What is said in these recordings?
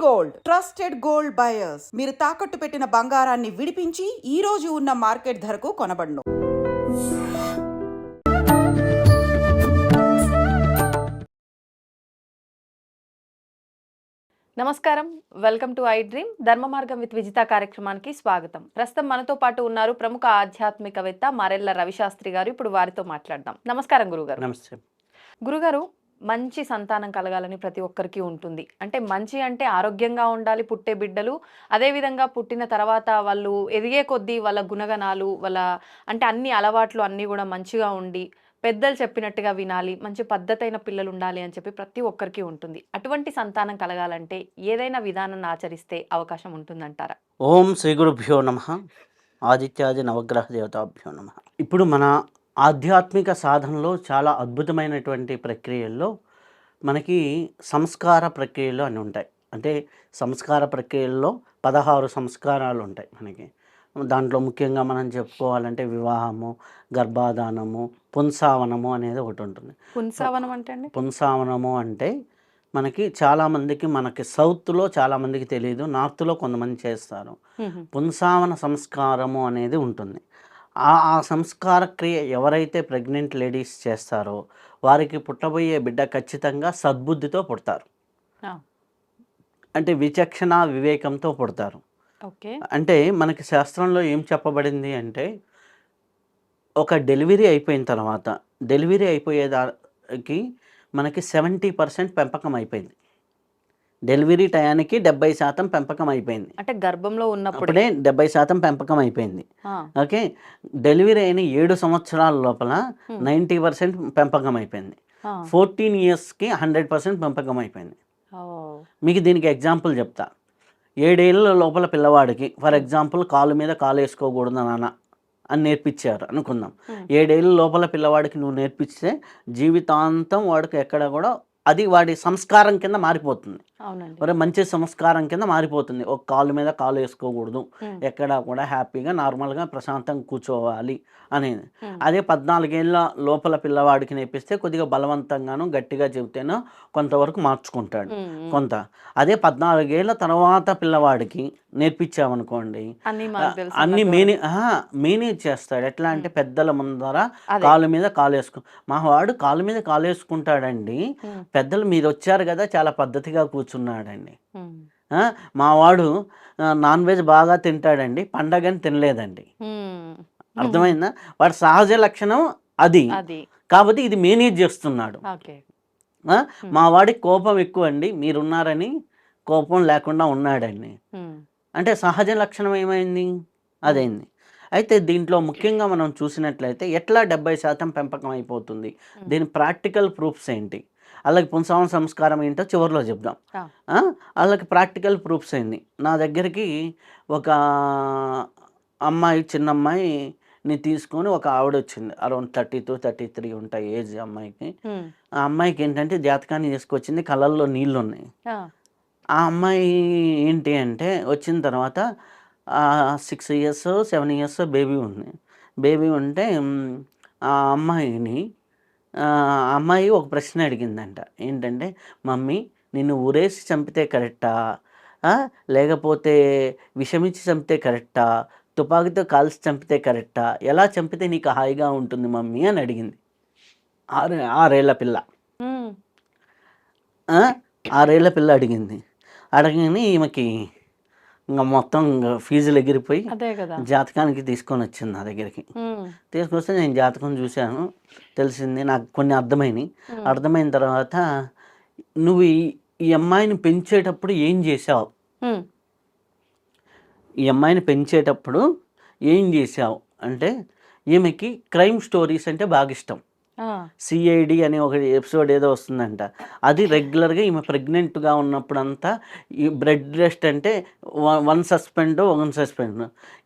Gold trusted gold buyers మీరు తాకట్టు పెట్టిన బంగారాన్ని విడిపించి ఈ రోజు ఉన్న మార్కెట్ ధరకు కొనబడును. నమస్కారం, వెల్కమ్ టు ఐ డ్రీమ్ ధర్మ మార్గం విత్ విజిత కార్యక్రమానికి స్వాగతం. ప్రస్తుతం మనతో పాటు ఉన్నారు ప్రముఖ ఆధ్యాత్మికవేత్త మరెల్ల రవిశాస్త్రి గారు. ఇప్పుడు వారితో మాట్లాడదాం. నమస్కారం గురుగారు. నమస్తే గురుగారు, మంచి సంతానం కలగాలని ప్రతి ఒక్కరికి ఉంటుంది. అంటే మంచి అంటే ఆరోగ్యంగా ఉండాలి పుట్టే బిడ్డలు. అదేవిధంగా పుట్టిన తర్వాత వాళ్ళు ఎదిగే కొద్దీ వాళ్ళ గుణగణాలు, వాళ్ళ అంటే అన్ని అలవాట్లు అన్నీ కూడా మంచిగా ఉండి పెద్దలు చెప్పినట్టుగా వినాలి, మంచి పద్ధతైన పిల్లలు ఉండాలి అని చెప్పి ప్రతి ఒక్కరికి ఉంటుంది. అటువంటి సంతానం కలగాలంటే ఏదైనా విధానాన్ని ఆచరిస్తే అవకాశం ఉంటుందంటారా? ఓం శ్రీ గురుభ్యో నమ. ఆదిత్యాది నవగ్రహ దేవతాభ్యో నమ. ఇప్పుడు మన ఆధ్యాత్మిక సాధనలో చాలా అద్భుతమైనటువంటి ప్రక్రియల్లో మనకి సంస్కార ప్రక్రియలు అని ఉంటాయి. అంటే సంస్కార ప్రక్రియల్లో 16 సంస్కారాలు ఉంటాయి మనకి. దాంట్లో ముఖ్యంగా మనం చెప్పుకోవాలంటే వివాహము, గర్భాధానము, పుంసావనము అనేది ఒకటి ఉంటుంది. పుంసావనం అంటే అండి? పుంసావనము అంటే మనకి చాలామందికి, మనకి సౌత్లో చాలామందికి తెలియదు, నార్త్లో కొంతమంది చేస్తారు. పుంసావన సంస్కారము అనేది ఉంటుంది. ఆ సంస్కార క్రియ ఎవరైతే ప్రెగ్నెంట్ లేడీస్ చేస్తారో వారికి పుట్టబోయే బిడ్డ ఖచ్చితంగా సద్బుద్ధితో పుడతారు. అంటే విచక్షణ వివేకంతో పుడతారు. అంటే మనకి శాస్త్రంలో ఏం చెప్పబడింది అంటే, ఒక డెలివరీ అయిపోయిన తర్వాత, డెలివరీ అయిపోయేదానికి మనకి 70% పెంపకం అయిపోయింది. డెలివరీ టయానికి 70% పెంపకం అయిపోయింది. అంటే గర్భంలో ఉన్నప్పుడే 70% పెంపకం అయిపోయింది. ఓకే, డెలివరీ అయిన 7 సంవత్సరాల లోపల 90% పెంపకం అయిపోయింది. 14 ఇయర్స్కి 100% పెంపకం అయిపోయింది. మీకు దీనికి ఎగ్జాంపుల్ చెప్తా. 7 ఏళ్ళ లోపల పిల్లవాడికి ఫర్ ఎగ్జాంపుల్ కాలు మీద కాలు వేసుకోకూడదు నాన్న అని నేర్పించారు అనుకుందాం. 7 ఏళ్ళ లోపల పిల్లవాడికి నువ్వు నేర్పిస్తే జీవితాంతం వాడికి ఎక్కడ కూడా అది వాడి సంస్కారం కింద మారిపోతుంది. మరి మంచి సంస్కారం కింద మారిపోతుంది. ఒక కాలు మీద కాలు వేసుకోకూడదు, ఎక్కడ కూడా హ్యాపీగా నార్మల్గా ప్రశాంతంగా కూర్చోవాలి అనేది. అదే 14 ఏళ్ళ లోపల పిల్లవాడికి నేర్పిస్తే కొద్దిగా బలవంతంగాను గట్టిగా చెబితేనో కొంతవరకు మార్చుకుంటాడు కొంత. అదే 14 ఏళ్ళ తర్వాత పిల్లవాడికి నేర్పించామనుకోండి అన్ని మేనేజ్ చేస్తాడు. ఎట్లా అంటే పెద్దల ముందర కాలు మీద కాలు వేసుకో, మా వాడు కాలు మీద కాలు వేసుకుంటాడండి, పెద్దలు మీరు వచ్చారు కదా చాలా పద్ధతిగా కూర్చున్నాడండి. మా వాడు నాన్ వెజ్ బాగా తింటాడండి, పండగని తినలేదండి. అర్థమైందా? వాడి సహజ లక్షణం అది, కాబట్టి ఇది మేనేజ్ చేస్తున్నాడు. మా వాడికి కోపం ఎక్కువ అండి, మీరున్నారని కోపం లేకుండా ఉన్నాడండి. అంటే సహజ లక్షణం ఏమైంది? అదైంది. అయితే దీంట్లో ముఖ్యంగా మనం చూసినట్లయితే ఎట్లా 70% పెంపకం అయిపోతుంది, దీని ప్రాక్టికల్ ప్రూఫ్స్ ఏంటి, అలాగే పుంసావన సంస్కారం ఏంటో చివరిలో చెప్దాం. అలాగే ప్రాక్టికల్ ప్రూఫ్స్ ఏంది. నా దగ్గరికి ఒక అమ్మాయి, చిన్న అమ్మాయిని తీసుకొని ఒక ఆవిడ వచ్చింది. అరౌండ్ 32, 33 ఉంటాయి ఏజ్ అమ్మాయికి. ఆ అమ్మాయికి ఏంటంటే జాతకాన్ని తీసుకొచ్చింది, కళ్ళల్లో నీళ్ళు ఉన్నాయి. ఆ అమ్మాయి ఏంటి అంటే వచ్చిన తర్వాత 6 ఇయర్స్ 7 ఇయర్స్ బేబీ ఉంది. బేబీ ఉంటే ఆ అమ్మాయి ఒక ప్రశ్న అడిగిందంట. ఏంటంటే, మమ్మీ నిన్ను ఊరేసి చంపితే కరెక్టా, లేకపోతే విషమిచ్చి చంపితే కరెక్టా, తుపాకీతో కాల్చి చంపితే కరెక్టా, ఎలా చంపితే నీకు హాయిగా ఉంటుంది మమ్మీ అని అడిగింది. 6 ఏళ్ల పిల్ల. 6 ఏళ్ల పిల్ల అడిగింది. అడగని ఈమెకి ఇంకా మొత్తం ఫీజులు ఎగిరిపోయి జాతకానికి తీసుకొని వచ్చింది నా దగ్గరికి. తీసుకొస్తే నేను జాతకం చూశాను, తెలిసింది నాకు కొన్ని అర్థమైన తర్వాత, నువ్వు ఈ అమ్మాయిని పెంచేటప్పుడు ఏం చేసావు, ఈ అమ్మాయిని పెంచేటప్పుడు ఏం చేసావు అంటే, ఈమెకి క్రైమ్ స్టోరీస్ అంటే బాగా ఇష్టం. సిఐడి అనే ఒక ఎపిసోడ్ ఏదో వస్తుందంట, అది రెగ్యులర్గా ఈమె ప్రెగ్నెంట్గా ఉన్నప్పుడంతా ఈ బ్రెడ్ రెస్ట్ అంటే 1 సస్పెండ్.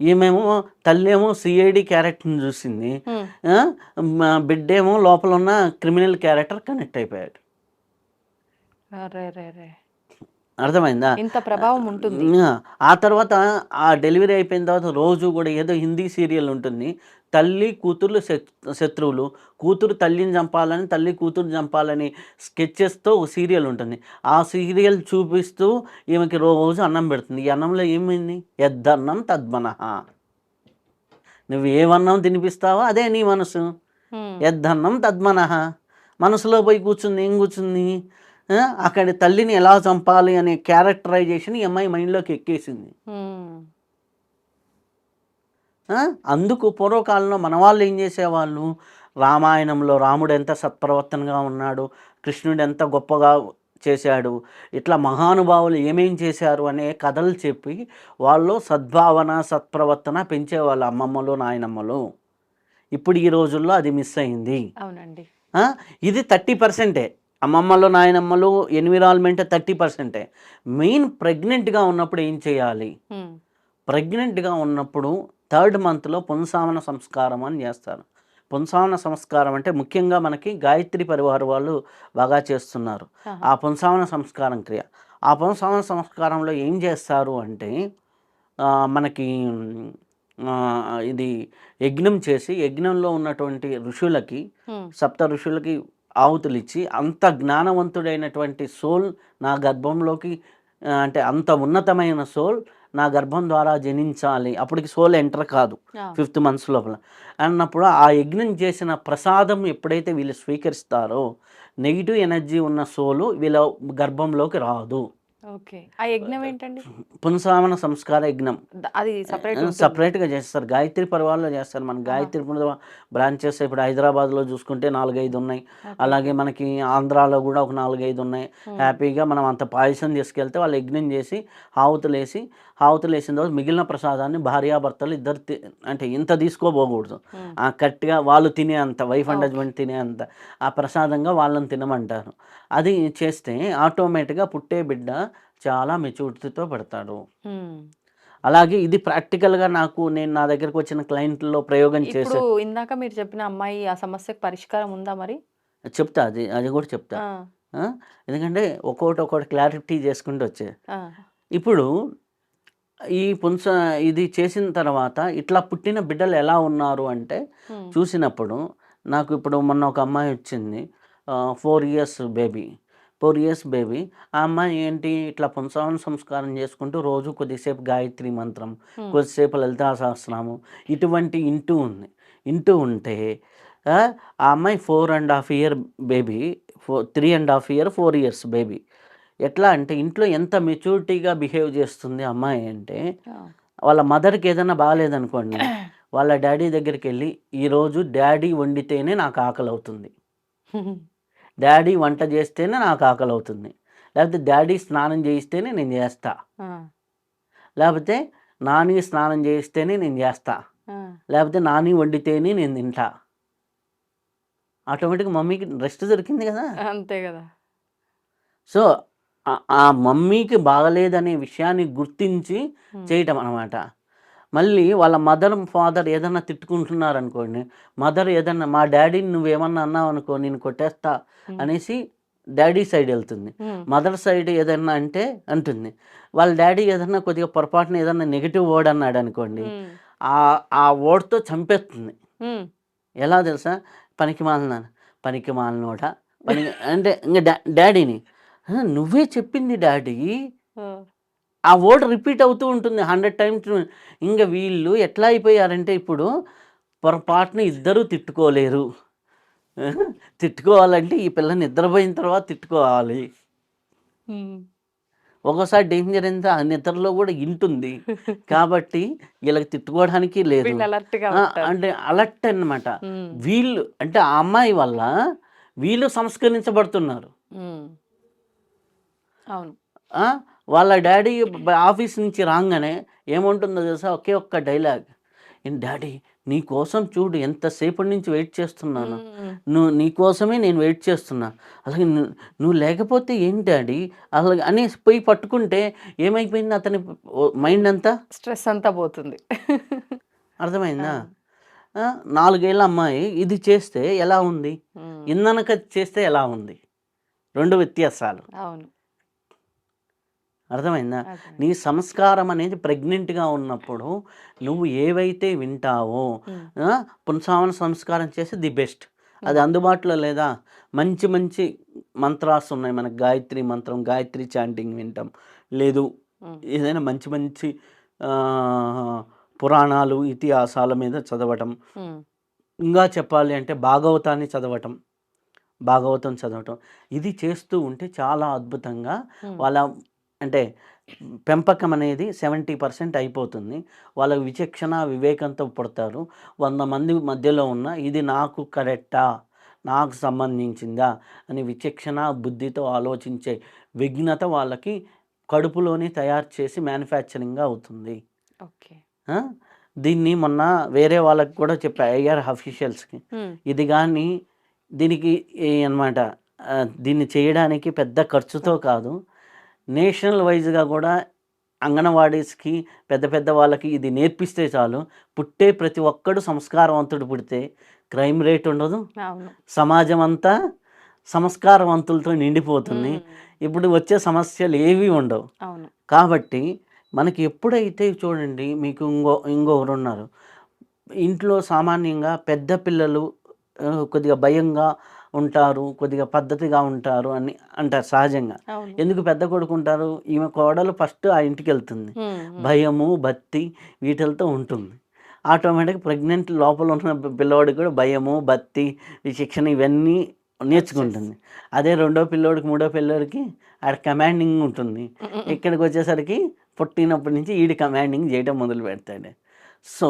ఈమెమో తల్లేమో సిఐడి క్యారెక్టర్ని చూసింది, బిడ్డేమో లోపల ఉన్న క్రిమినల్ క్యారెక్టర్ కనెక్ట్ అయిపోయాడు. అర్థమైందా? ఇంత ప్రభావం ఉంటుంది. ఆ తర్వాత ఆ డెలివరీ అయిపోయిన తర్వాత రోజు కూడా ఏదో హిందీ సీరియల్ ఉంటుంది, తల్లి కూతుర్లు శత్రువులు, కూతురు తల్లిని చంపాలని, తల్లి కూతురు చంపాలని స్కెచెస్తో ఒక సీరియల్ ఉంటుంది. ఆ సీరియల్ చూపిస్తూ ఈమెకి రోజు అన్నం పెడుతుంది. ఈ అన్నంలో ఏమైంది? యద్దన్నం తద్మనః. నువ్వు ఏమన్నం తినిపిస్తావో అదే నీ మనసు. యద్దన్నం తద్మనః. మనసులో పోయి కూర్చుంది, ఏం కూర్చుంది? అక్కడ తల్లిని ఎలా చంపాలి అనే క్యారెక్టరైజేషన్ ఈ అమ్మాయి మైండ్లోకి ఎక్కేసింది. అందుకు పూర్వకాలంలో మన వాళ్ళు ఏం చేసేవాళ్ళు, రామాయణంలో రాముడు ఎంత సత్ప్రవర్తనగా ఉన్నాడు, కృష్ణుడు ఎంత గొప్పగా చేశాడు, ఇట్లా మహానుభావులు ఏమేం చేశారు అనే కథలు చెప్పి వాళ్ళు సద్భావన సత్ప్రవర్తన పెంచేవాళ్ళు అమ్మమ్మలు నాయనమ్మలు. ఇప్పుడు ఈ రోజుల్లో అది మిస్ అయింది. అవునండి. ఇది 30%. అమ్మమ్మలు నాయనమ్మలు ఎన్విరాన్మెంట్ 30%. మెయిన్ ప్రెగ్నెంట్గా ఉన్నప్పుడు ఏం చేయాలి? ప్రెగ్నెంట్గా ఉన్నప్పుడు 3rd మంత్లో పుంసావన సంస్కారం అని చేస్తారు. పుంసావన సంస్కారం అంటే ముఖ్యంగా మనకి గాయత్రి పరివార వాళ్ళు బాగా చేస్తున్నారు ఆ పుంసావన సంస్కారం క్రియ. ఆ పుంసావన సంస్కారంలో ఏం చేస్తారు అంటే మనకి ఇది యజ్ఞం చేసి, యజ్ఞంలో ఉన్నటువంటి ఋషులకి, సప్త ఋషులకి ఆహుతులు ఇచ్చి, అంత జ్ఞానవంతుడైనటువంటి సోల్ నా గర్భంలోకి, అంటే అంత ఉన్నతమైన సోల్ నా గర్భం ద్వారా జనించాలి, అప్పటికి సోల్ ఎంటర్ కాదు 5th month లోపల అన్నప్పుడు ఆ యజ్ఞం చేసిన ప్రసాదం ఎప్పుడైతే వీళ్ళు స్వీకరిస్తారో నెగిటివ్ ఎనర్జీ ఉన్న సోలు వీళ్ళ గర్భంలోకి రాదు. ఓకే. ఆ యజ్ఞం ఏంటండి? పుంసావన సంస్కార యజ్ఞం. అది సపరేట్గా చేస్తారు. గాయత్రి పరివారంలో చేస్తారు. మన గాయత్రి బ్రాంచెస్ ఇప్పుడు హైదరాబాద్లో చూసుకుంటే 4-5 ఉన్నాయి. అలాగే మనకి ఆంధ్రాలో కూడా ఒక 4-5 ఉన్నాయి. హ్యాపీగా మనం అంత పాయసం తీసుకెళ్తే వాళ్ళు యజ్ఞం చేసి హావుతులు వేసిన తర్వాత మిగిలిన ప్రసాదాన్ని భార్యాభర్తలు ఇద్దరు అంటే ఇంత తీసుకోబోకూడదు, కరెక్ట్గా వాళ్ళు తినే అంత, వైఫ్ అండ్ హస్బెండ్ తినే అంత ఆ ప్రసాదంగా వాళ్ళని తినమంటారు. అది చేస్తే ఆటోమేటిక్గా పుట్టే బిడ్డ చాలా మెచ్యూరిటీతో పడతాడు. అలాగే ఇది ప్రాక్టికల్గా నేను నా దగ్గరకు వచ్చిన క్లయింట్లో ప్రయోగం చేసి, ఇందాక మీరు చెప్పిన అమ్మాయి ఆ సమస్యకు పరిష్కారం ఉందా మరి? చెప్తా, అది కూడా చెప్తా. ఎందుకంటే ఒక్కొక్కటి క్లారిటీ చేసుకుంటూ వచ్చే. ఇప్పుడు ఈ ఇది చేసిన తర్వాత ఇట్లా పుట్టిన బిడ్డలు ఎలా ఉన్నారు అంటే చూసినప్పుడు నాకు ఇప్పుడు మొన్న ఒక అమ్మాయి వచ్చింది, 4 years బేబీ. ఆ అమ్మాయి ఏంటి ఇట్లా పుంసావన సంస్కారం చేసుకుంటూ రోజు కొద్దిసేపు గాయత్రి మంత్రం, కొద్దిసేపు లలితా సహస్రనామం ఇటువంటి ఇంటూ ఉంటే ఆ అమ్మాయి 4.5 year baby, 3.5 year 4 years baby. ఎట్లా అంటే ఇంట్లో ఎంత మెచ్యూరిటీగా బిహేవ్ చేస్తుంది అమ్మాయి అంటే, వాళ్ళ మదర్కి ఏదైనా బాగాలేదనుకోండి, వాళ్ళ డాడీ దగ్గరికి వెళ్ళి ఈరోజు డాడీ వండితేనే నాకు ఆకలి అవుతుంది, డాడీ వంట చేస్తేనే నాకు ఆకలి అవుతుంది, లేకపోతే డాడీ స్నానం చేయిస్తేనే నేను చేస్తా, లేకపోతే నాని స్నానం చేయిస్తేనే నేను చేస్తా, లేకపోతే నాని వండితేనే నేను తింటా. ఆటోమేటిక్గా మమ్మీకి రెస్ట్ దొరికింది కదా. అంతే కదా. సో ఆ మమ్మీకి బాగలేదనే విషయాన్ని గుర్తించి చేయటం అనమాట. మళ్ళీ వాళ్ళ మదర్ ఫాదర్ ఏదన్నా తిట్టుకుంటున్నారనుకోండి, మదర్ ఏదన్నా మా డాడీని నువ్వేమన్నా అన్నావు అనుకో నేను కొట్టేస్తా అనేసి డాడీ సైడ్ వెళ్తుంది. మదర్ సైడ్ ఏదన్నా అంటే అంటుంది. వాళ్ళ డాడీ ఏదన్నా కొద్దిగా పొరపాటున ఏదన్నా నెగిటివ్ వర్డ్ అన్నాడు అనుకోండి, ఆ వర్డ్తో చంపేస్తుంది. ఎలా తెలుసా? పనికి మాలినోట అంటే ఇంకా డాడీని నువ్వే చెప్పింది డాడీ, ఆ వర్డ్ రిపీట్ అవుతూ ఉంటుంది 100 times. ఇంకా వీళ్ళు ఎట్లా అయిపోయారంటే ఇప్పుడు పొరపాటున ఇద్దరూ తిట్టుకోలేరు. తిట్టుకోవాలంటే ఈ పిల్ల నిద్రపోయిన తర్వాత తిట్టుకోవాలి. ఒక్కోసారి డేంజర్ ఎంత, ఆ నిద్రలో కూడా ఇంటుంది కాబట్టి వీళ్ళకి తిట్టుకోవడానికి లేదు, అంటే అలర్ట్ అన్నమాట. వీళ్ళు అంటే ఆ అమ్మాయి వల్ల వీళ్ళు సంస్కరించబడుతున్నారు. అవును. వాళ్ళ డాడీ ఆఫీస్ నుంచి రాగానే ఏముంటుందో తెలుసా? ఒక్క డైలాగ్, డాడీ నీ కోసం చూడు ఎంతసేపటి నుంచి వెయిట్ చేస్తున్నాను, నీకోసమే నేను వెయిట్ చేస్తున్నా, అలాగే నువ్వు లేకపోతే ఏంటి డాడీ అలాగే అని పోయి పట్టుకుంటే ఏమైపోయింది, అతని మైండ్ అంతా స్ట్రెస్ అంతా పోతుంది. అర్థమైందా? 4 ఏళ్ళ అమ్మాయి ఇది చేస్తే ఎలా ఉంది, ఇందనక చేస్తే ఎలా ఉంది, 2 వ్యత్యాసాలు. అవును. అర్థమైందా? అర్థమైంది. నీ సంస్కారం అనేది ప్రెగ్నెంట్‌గా ఉన్నప్పుడు నువ్వు ఏవైతే వింటావో హ్మ్. పుంసావన సంస్కారం చేసి ది బెస్ట్. అది హ్మ్. అందుబాటులో లేదా? మంచి మంచి మంత్రాస్ ఉన్నాయి. మనకు గాయత్రి మంత్రం, గాయత్రి చాంటింగ్ వింటాం. లేదు హ్మ్. ఏదైనా మంచి మంచి ఆహ్, పురాణాలు, ఇతిహాసాల మీద చదవటం. హ్మ్. ఇంకా చెప్పాలి అంటే భాగవతాన్ని చదవటం. భాగవతం చదవటం. ఇది చేస్తూ ఉంటే చాలా అద్భుతంగా హ్మ్. వాళ్ళ అంటే పెంపకం అనేది 70% అయిపోతుంది. వాళ్ళ విచక్షణ, వివేకంతో పుడతారు. 100 మంది మధ్యలో ఉన్న ఇది నాకు కరెక్టా? నాకు సంబంధించిందా? అని విచక్షణ, బుద్ధితో ఆలోచించే విఘ్నత వాళ్ళకి కడుపులోనే తయారు చేసి మ్యానుఫ్యాక్చరింగ్‌గా అవుతుంది. ఓకే. ఆ! దీన్ని మొన్న వేరే వాళ్ళకి కూడా చెప్పా ఐఆర్ అఫీషియల్స్‌కి. హ్మ్. ఇది గాని దీనికి అనమాట దీన్ని చేయడానికి పెద్ద ఖర్చుతో కాదు. నేషనల్ వైస్‌గా కూడా అంగన్‌వాడీస్‌కి పెద్ద పెద్ద వాళ్ళకి ఇది నేర్పిస్తే చాలు. పుట్టే ప్రతి ఒక్కడు సంస్కారవంతుడు పుడితే క్రైమ్ రేట్ ఉండదు. అవును. సమాజం అంతా సంస్కారవంతులతో నిండిపోతుంది. హ్మ్. ఇప్పుడు వచ్చే సమస్యలు ఏవి ఉండవు. అవును. కాబట్టి మనకి ఎప్పుడైతే చూడండి మీకు ఇంకొకరున్నారు. ఇంట్లో సామాన్యంగా పెద్ద పిల్లలు కొద్దిగా భయంగా ఉంటారు. కొద్దిగా పద్ధతిగా ఉంటారు అని అంటారు సహజంగా. అవును. ఎందుకు పెద్ద కొడుకుంటారు? ఈమె కోడలు ఫస్ట్ ఆ ఇంటికెళ్తుంది. హ్మ్. హ్మ్. భయము, భక్తి వీటిలతో ఉంటుంది. ఆటోమేటిక్‌గా ప్రెగ్నెంట్ లోపల ఉన్న పిల్లోడికి కూడా భయము, భక్తి, ఈ శిక్షణ ఇవన్నీ నేర్చుకుంటుంది. అదే రెండో పిల్లోడికి, మూడో పిల్లోడికి ఆడ కమాండింగ్ ఉంటుంది. హ్మ్. ఇక్కడికొచ్చేసరికి పుట్టినప్పటి నుంచి ఈడు కమాండింగ్ చేయడం మొదలుపెడతాడు. సో,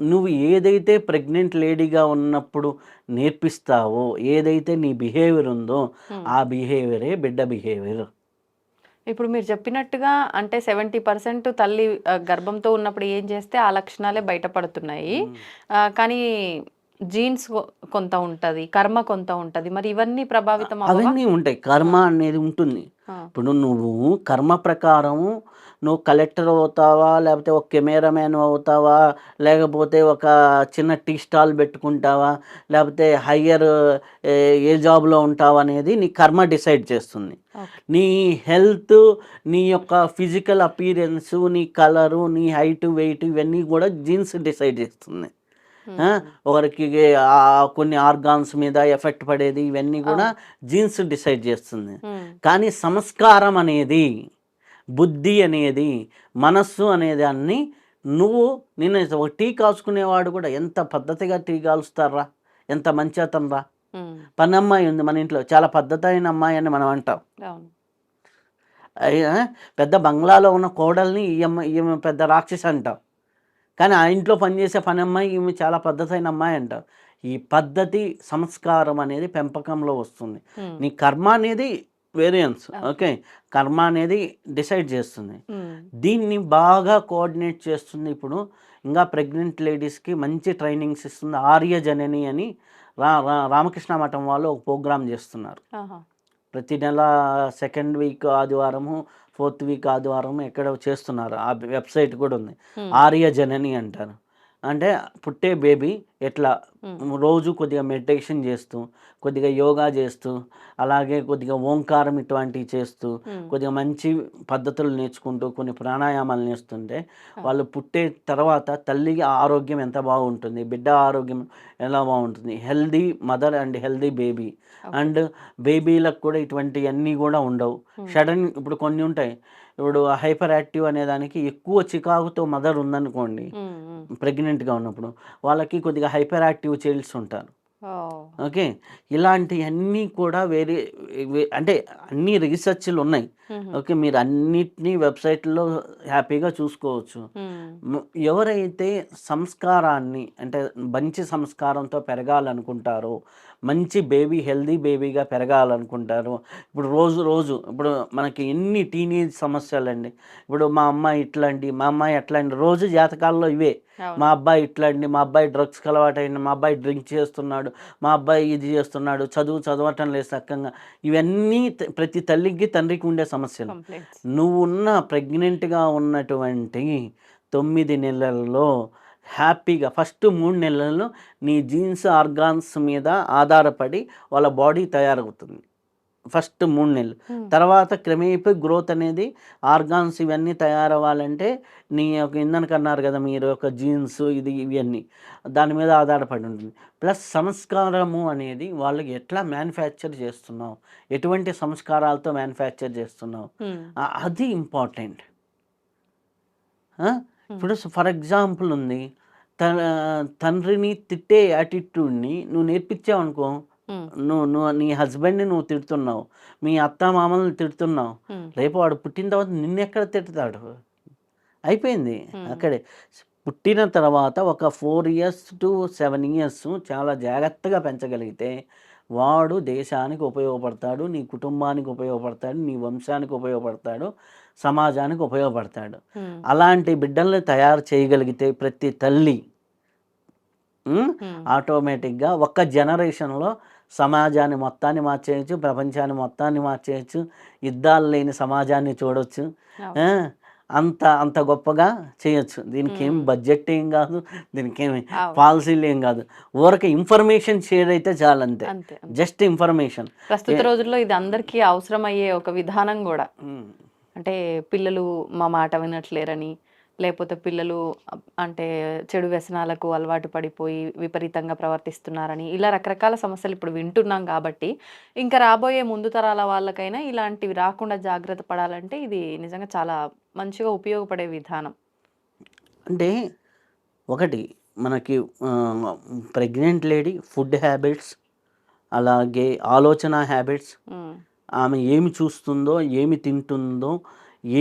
నువ్వు ఏదైతే ప్రెగ్నెంట్ లేడీగా ఉన్నప్పుడు నేర్పిస్తావో, ఏదైతే నీ బిహేవియర్ ఉందో, హ్మ్. ఆ బిహేవియరే బిడ్డ బిహేవియర్. ఇప్పుడు మీరు చెప్పినట్టుగా అంటే 70% తల్లి గర్భంతో ఉన్నప్పుడు ఏం చేస్తే ఆ లక్షణాలే బయటపడుతున్నాయి. కానీ జీన్స్ కొంత ఉంటది. కర్మ కొంత ఉంటది. మరి ఇవన్నీ ప్రభావితం అవ్వవా? అవన్నీ ఉంటాయి. ఆ! కర్మ అనేది ఉంటుంది. ఆ! ఇప్పుడు నువ్వు కర్మ ప్రకారం నువ్వు కలెక్టర్ అవుతావా? లేకపోతే ఒక కెమెరామాన్ అవుతావా? లేకపోతే ఒక చిన్న టీ స్టాల్ పెట్టుకుంటావా? లేకపోతే హయ్యర్ ఏ జాబ్‌లో ఉంటావా? అనేది నీ కర్మ డిసైడ్ చేస్తుంది. ఓకే. నీ హెల్త్, నీ యొక్క ఫిజికల్ అపియరెన్సు, నీ కలరు, నీ హైట్, వెయిట్ ఇవన్నీ కూడా జీన్స్ డిసైడ్ చేస్తుంది. ఆ! హ్మ్. ఒకరికి కొన్ని ఆర్గాన్స్ మీద ఎఫెక్ట్ పడేది ఇవన్నీ కూడా అవును. జీన్స్ డిసైడ్ చేస్తుంది. హ్మ్. కానీ సంస్కారం అనేది, బుద్ధి అనేది, మనస్సు అనేదాన్ని నువ్వు ఒక టీ కాచుకునేవాడు కూడా ఎంత పద్ధతిగా టీ కాలుస్తార్రా! ఎంత మంచి అతనురా! హ్మ్. పనమ్మాయి ఉంది మన ఇంట్లో. చాలా పద్ధతైన అమ్మాయి అని మనం అంటాం. అవును. ఆ! పెద్ద బంగ్లాలో ఉన్న కోడల్ని ఈమె పెద్ద రాక్షసి అంటాం. కానీ ఆ ఇంట్లో పనిచేసే పనమ్మాయి ఈమె చాలా పద్ధతైన అమ్మాయి అంటాం. ఈ పద్ధతి, సంస్కారం అనేది పెంపకంలో వస్తుంది. హ్మ్. నీ కర్మ అనేది వేరియన్స్. ఓకే. ఓకే. కర్మ అనేది డిసైడ్ చేస్తుంది. హ్మ్. దీన్ని బాగా కోఆర్డినేట్ చేస్తుంది ఇప్పుడు ఇంకా ప్రెగ్నెంట్ లేడీస్‌కి మంచి ట్రైనింగ్స్ ఇస్తుంది. ఆర్య జనని అని రామకృష్ణ మఠం వాళ్ళు ఒక ప్రోగ్రామ్ చేస్తున్నారు. ఆహా! ప్రతి నెల సెకండ్ వీక్ ఆదివారము, ఫోర్త్ వీక్ ఆదివారము ఎక్కడో చేస్తున్నారు. ఆ వెబ్‌సైట్ కూడా ఉంది. హ్మ్. ఆర్య జనని అంటారు. అంటే పుట్టే బేబీ ఎట్లా హ్మ్. రోజు కొద్దిగా మెడిటేషన్ చేస్తూ, కొద్దిగా యోగా చేస్తూ, అలాగే కొద్దిగా ఓంకారం ఇటువంటివి చేస్తూ, హ్మ్. కొద్దిగా మంచి పద్ధతులు నేర్చుకుంటూ, కొన్ని ప్రాణాయామాలు నేర్చుతుంటే, ఆ! వాళ్ళు పుట్టే తర్వాత తల్లికి ఆరోగ్యం ఎంత బాగుంటుంది, బిడ్డ ఆరోగ్యం ఎలా బాగుంటుంది. Healthy mother and healthy baby. Okay. And బేబీలకు కూడా ఇటువంటివన్నీ కూడా ఉండవు. హ్మ్. సడన్ ఇప్పుడు కొన్ని ఉంటాయి. ఇప్పుడు హైపర్ యాక్టివ్ అనేదానికి ఎక్కువ చికాకుతో మదర్ ఉందనుకోండి, హ్మ్. హ్మ్. ప్రెగ్నెంట్‌గా ఉన్నప్పుడు, వాళ్ళకి కొద్దిగా హైపర్ యాక్టివ్ చైల్డ్స్ ఉంటారు. ఓహ్! ఓకే. ఇలాంటియన్నీ కూడా అంటే అన్ని రిసర్చ్‌లున్నాయి. హుహు. ఓకే. మీరు అన్నిటిని వెబ్‌సైట్‌లో హ్యాపీగా చూసుకోవచ్చు. హ్మ్. ము ఎవరైతే సంస్కారాన్ని అంటే మంచి సంస్కారంతో పెరగాలనుకుంటారో, మంచి బేబీ హెల్తీ బేబీగా పెరగాలనుకుంటారో, ఇప్పుడు రోజు ఇప్పుడు మనకి ఎన్ని టీనేజ్ సమస్యలండి. ఇప్పుడు మా అమ్మాయి ఇట్లండి, మా అమ్మాయి అట్లండి, రోజు జాతకాల్లో ఇవే. అవును. మా అబ్బాయి ఇట్లండి, మా అబ్బాయి డ్రగ్స్‌కి అలవాటయిండు, మా అబ్బాయి డ్రింక్ చేస్తున్నాడు, మా అబ్బాయి ఇది చేస్తున్నాడు, చదవటం లేదు సక్కంగా. ఇవన్నీ ప్రతి తల్లికి, తండ్రికి ఉండే సమస్యలు. కంప్లెయింట్స్. నువ్వున్న ప్రెగ్నెంట్‌గా ఉన్నటువంటి 9 నెలల్లో హ్యాపీగా ఫస్ట్ 3 నెలల్లో నీ జీన్స్, ఆర్గాన్స్ మీద ఆధారపడి వాళ్ళ బాడీ తయారవుతుంది. ఫస్ట్ 3 నెలలు. తర్వాత క్రమేపీ గ్రోత్ అనేది ఆర్గాన్స్ ఇవన్నీ తయారవ్వాలంటే నీ యొక్క ఇందాక అన్నారు కదా మీరు యొక్క జీన్స్ ఇవన్నీ దాని మీద ఆధారపడి ఉంటుంది. ప్లస్ సంస్కారము అనేది వాళ్ళు ఎట్లా మ్యానుఫ్యాక్చర్ చేస్తున్నావు, ఎటువంటి సంస్కారాలతో మ్యానుఫ్యాక్చర్ చేస్తున్నావు, అది ఇంపార్టెంట్. ఇప్పుడు ఫర్ ఎగ్జాంపుల్ ఉంది, తండ్రిని తిట్టే యాటిట్యూడ్ని నువ్వు నేర్పించావు అనుకో, నువ్వు నీ హస్బెండ్ని నువ్వు తిడుతున్నావు, మీ అత్త మామల్ని తిడుతున్నావు, రేపు వాడు పుట్టిన తర్వాత నిన్నెక్కడ తిడతాడు? అయిపోయింది అక్కడే. పుట్టిన తర్వాత ఒక 4 years to 7 years చాలా జాగ్రత్తగా పెంచగలిగితే వాడు దేశానికి ఉపయోగపడతాడు, నీ కుటుంబానికి ఉపయోగపడతాడు, నీ వంశానికి ఉపయోగపడతాడు, సమాజానికి ఉపయోగపడతాడు. అలాంటి బిడ్డల్ని తయారు చేయగలిగితే ప్రతి తల్లి ఆటోమేటిక్గా ఒక్క జనరేషన్లో సమాజాన్ని మొత్తాన్ని మార్చేయచ్చు, ప్రపంచాన్ని మొత్తాన్ని మార్చేయచ్చు, యుద్ధాలు లేని సమాజాన్ని చూడొచ్చు, అంత గొప్పగా చేయొచ్చు. దీనికి ఏం బడ్జెట్ ఏం కాదు, దీనికి ఏమి పాలసీలు ఏం కాదు, ఊరక ఇన్ఫర్మేషన్ షేర్ అయితే చాలు, అంతే, జస్ట్ ఇన్ఫర్మేషన్. ప్రస్తుత రోజుల్లో ఇది అందరికీ అవసరమయ్యే ఒక విధానం కూడా. అంటే పిల్లలు మా మాట వినట్లేరని, లేకపోతే పిల్లలు అంటే చెడు వ్యసనాలకు అలవాటు పడిపోయి విపరీతంగా ప్రవర్తిస్తున్నారని, ఇలా రకరకాల సమస్యలు ఇప్పుడు వింటున్నాం. కాబట్టి ఇంకా రాబోయే ముందు తరాల వాళ్ళకైనా ఇలాంటివి రాకుండా జాగ్రత్త పడాలంటే ఇది నిజంగా చాలా మంచిగా ఉపయోగపడే విధానం. అంటే ఒకటి మనకి ప్రెగ్నెంట్ లేడీ ఫుడ్ హ్యాబిట్స్, అలాగే ఆలోచన హ్యాబిట్స్, ఆమె ఏమి చూస్తుందో, ఏమి తింటుందో,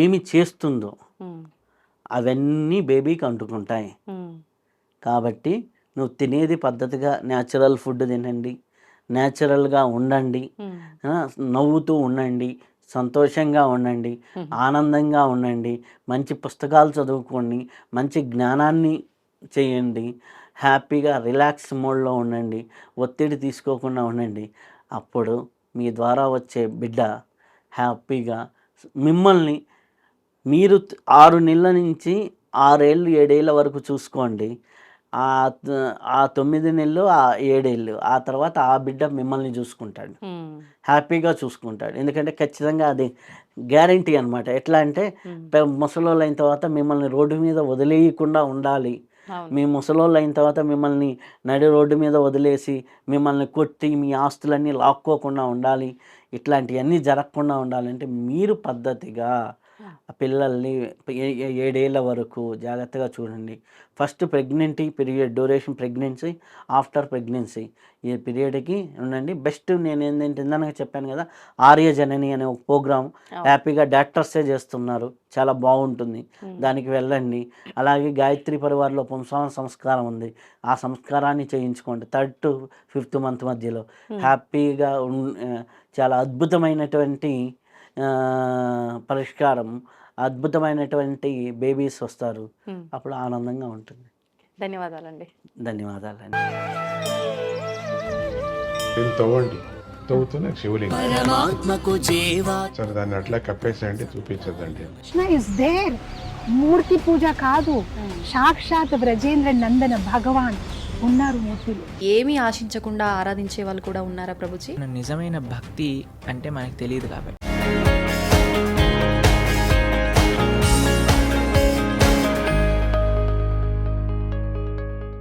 ఏమి చేస్తుందో అవన్నీ బేబీకి అంటుకుంటాయి. కాబట్టి నువ్వు తినేది పద్ధతిగా న్యాచురల్ ఫుడ్ తినండి, న్యాచురల్గా ఉండండి, నవ్వుతూ ఉండండి, సంతోషంగా ఉండండి, ఆనందంగా ఉండండి, మంచి పుస్తకాలు చదువుకోండి, మంచి జ్ఞానాన్ని చేయండి, హ్యాపీగా రిలాక్స్ మోడ్లో ఉండండి, ఒత్తిడి తీసుకోకుండా ఉండండి. అప్పుడు మీ ద్వారా వచ్చే బిడ్డ హ్యాపీగా మిమ్మల్ని మీరు 6 నెలల నుంచి 6 ఏళ్ళు 7 ఏళ్ళ వరకు చూసుకోండి. ఆ 9 నెలలు 7 ఏళ్ళు ఆ తర్వాత ఆ బిడ్డ మిమ్మల్ని చూసుకుంటాడు, హ్యాపీగా చూసుకుంటాడు. ఎందుకంటే ఖచ్చితంగా అది గ్యారంటీ అనమాట. ఎట్లా అంటే ముసలోళ్ళు అయిన తర్వాత మిమ్మల్ని రోడ్డు మీద వదిలేయకుండా ఉండాలి, మీ ముసలోళ్ళు అయిన తర్వాత మిమ్మల్ని నడి రోడ్డు మీద వదిలేసి మిమ్మల్ని కొట్టి మీ ఆస్తులన్నీ లాక్కోకుండా ఉండాలి, ఇట్లాంటివన్నీ జరగకుండా ఉండాలంటే మీరు పద్ధతిగా పిల్లల్ని 7 ఏళ్ళ వరకు జాగ్రత్తగా చూడండి. First pregnancy period duration, pregnancy, after pregnancy ఈ పీరియడ్కి ఉండండి. బెస్ట్ నేను ఏంటంటే ఇందాక చెప్పాను కదా, ఆర్యజనని అనే ఒక ప్రోగ్రామ్ హ్యాపీగా డాక్టర్సే చేస్తున్నారు, చాలా బాగుంటుంది, దానికి వెళ్ళండి. అలాగే గాయత్రి పరివార్లో పుంసవన సంస్కారం ఉంది, ఆ సంస్కారాన్ని చేయించుకోండి 3rd to 5th month మధ్యలో. హ్యాపీగా చాలా అద్భుతమైనటువంటి పరిష్కారం, అద్భుతమైనటువంటి బేబీస్ వస్తారు, అప్పుడు ఆనందంగా ఉంటుంది. ధన్యవాదాలండి. ధన్యవాదాలండి. తవ్వండి, తవ్వుతూనే శివలింగం సరే దాన్ని అట్లా కప్పేసేయండి, చూపించదండి. కృష్ణ ఇస్ దేర్, మూర్తి పూజ కాదు, సాక్షాత్ బ్రజేంద్ర నందన భగవాన్ ఉన్నారు మూర్తిలో. ఏమీ ఆశించకుండా ఆరాధించే వాళ్ళు కూడా ఉన్నారా ప్రభుజీ? నిజమైన భక్తి అంటే మనకు తెలియదు కాబట్టి